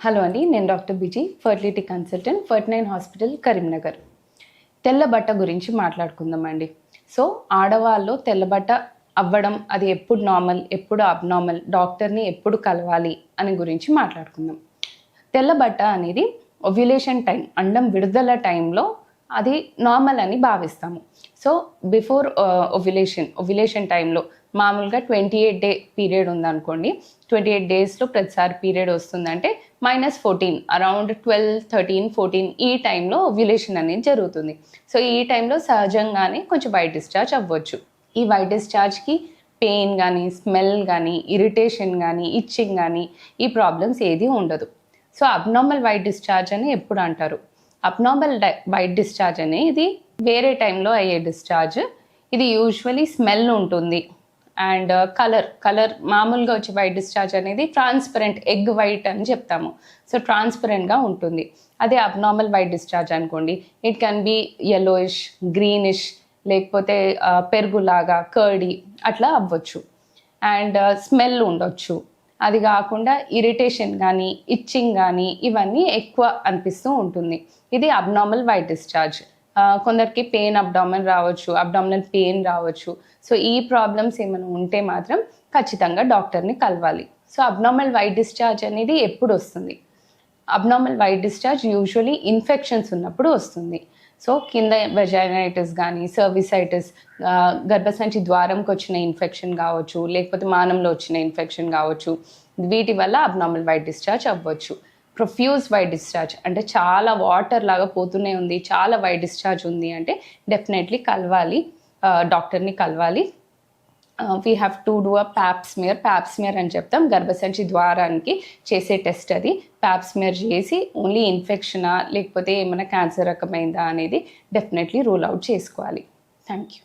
Hello అండి, నేను doctor బిజీ, ఫర్టిలిటీ కన్సల్టెంట్, 49 హాస్పిటల్, కరీంనగర్. తెల్లబట్ట గురించి మాట్లాడుకుందామండి. సో ఆడవాళ్ళు తెల్లబట్ట అవ్వడం అది ఎప్పుడు నార్మల్, ఎప్పుడు అబ్నార్మల్, డాక్టర్ని ఎప్పుడు కలవాలి అని గురించి మాట్లాడుకుందాం. తెల్లబట్ట అనేది ఓవ్యులేషన్ టైం, అండం విడుదల టైంలో అది నార్మల్ అని భావిస్తాము. సో బిఫోర్ ఓవ్యులేషన్ టైంలో మామూలుగా 28 డే పీరియడ్ ఉందనుకోండి, 28 డేస్లో ప్రతిసారి పీరియడ్ వస్తుందంటే -14, అరౌండ్ 12, 13, 14 ఈ టైంలో ఓవ్యులేషన్ అనేది జరుగుతుంది. సో ఈ టైంలో సహజంగానే కొంచెం వైట్ డిశ్చార్జ్ అవ్వచ్చు. ఈ వైట్ డిశ్చార్జ్కి పెయిన్ కానీ, స్మెల్ కానీ, ఇరిటేషన్ కానీ, ఇచ్చింగ్ కానీ ఈ ప్రాబ్లమ్స్ ఏది ఉండదు. సో అబ్నార్మల్ వైట్ డిశ్చార్జ్ అని ఎప్పుడు అంటారు. అబ్నార్మల్ వైట్ డిశ్చార్జ్ అనేది ఇది వేరే టైంలో అయ్యే డిశ్చార్జ్. ఇది యూజువలీ స్మెల్ ఉంటుంది అండ్ కలర్ మామూలుగా వచ్చే వైట్ డిశ్చార్జ్ అనేది ట్రాన్స్పరెంట్ ఎగ్ వైట్ అని చెప్తాము. సో ట్రాన్స్పరెంట్గా ఉంటుంది. అదే అబ్నార్మల్ వైట్ డిశ్చార్జ్ అనుకోండి, it can be yellowish, greenish, లేకపోతే పెరుగులాగా కర్డీ అట్లా అవ్వచ్చు. అండ్ స్మెల్ ఉండొచ్చు. అది కాకుండా ఇరిటేషన్ కానీ, ఇచ్చింగ్ కానీ ఇవన్నీ ఎక్కువ అనిపిస్తూ ఉంటుంది. ఇది అబ్నార్మల్ వైట్ డిశ్చార్జ్. కొందరికి పెయిన్ అబ్డామిన్ రావచ్చు, అబ్డామినల్ పెయిన్ రావచ్చు. సో ఈ ప్రాబ్లమ్స్ ఏమైనా ఉంటే మాత్రం ఖచ్చితంగా డాక్టర్ని కలవాలి. సో అబ్నార్మల్ వైట్ డిశ్చార్జ్ అనేది ఎప్పుడు వస్తుంది? Abnormal white discharge usually infections ఉన్నప్పుడు వస్తుంది. సో కింద వెజైనైటిస్ కానీ, సర్విసైటిస్, గర్భసంచి ద్వారంకి వచ్చిన ఇన్ఫెక్షన్ కావచ్చు, లేకపోతే మానంలో వచ్చిన ఇన్ఫెక్షన్ కావచ్చు. వీటి వల్ల అబ్నార్మల్ వైట్ డిశ్చార్జ్ అవ్వచ్చు. ప్రొఫ్యూజ్ వైట్ డిశ్చార్జ్ అంటే చాలా వాటర్ లాగా పోతూనే ఉంది, చాలా వైట్ డిశ్చార్జ్ ఉంది అంటే డెఫినెట్లీ కలవాలి, డాక్టర్ని కలవాలి. We have to do a Pap smear అని చెప్తాం. గర్భసంచి ద్వారానికి చేసే టెస్ట్ అది. ప్యాప్స్మియర్ చేసి ఓన్లీ ఇన్ఫెక్షనా లేకపోతే ఏమైనా క్యాన్సర్ రకమైందా అనేది డెఫినెట్లీ రూల్ అవుట్ చేసుకోవాలి. Thank you.